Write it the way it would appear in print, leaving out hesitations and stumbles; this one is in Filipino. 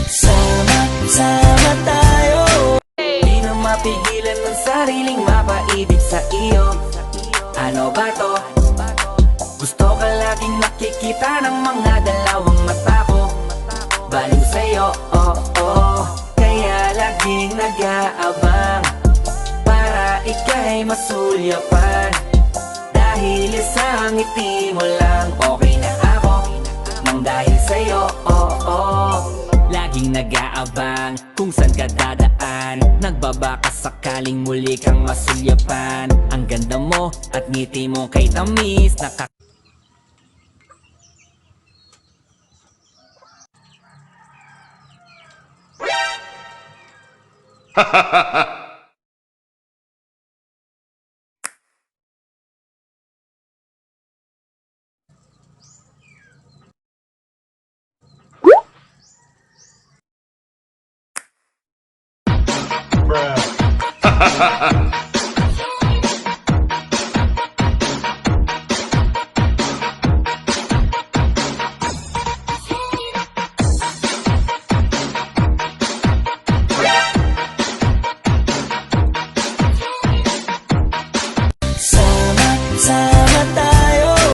Sama-sama tayo, di na mapigilan ng sariling mapaibig sa iyo. Ano ba to? Gusto ka laging nakikita ng mga dalawang mata ko. Baliw sa'yo, oh, oh. Kaya laging nag-aabang para ika'y masulyapan. Dahil isang ngiti mo lang, okay na ako nang dahil sa'yo, oh, oh. Laging nag-aabang kung saan ka dadaan. Nagbabaka sakaling muli kang masulyapan. Ang ganda mo at ngiti mo kay tamis Bruh.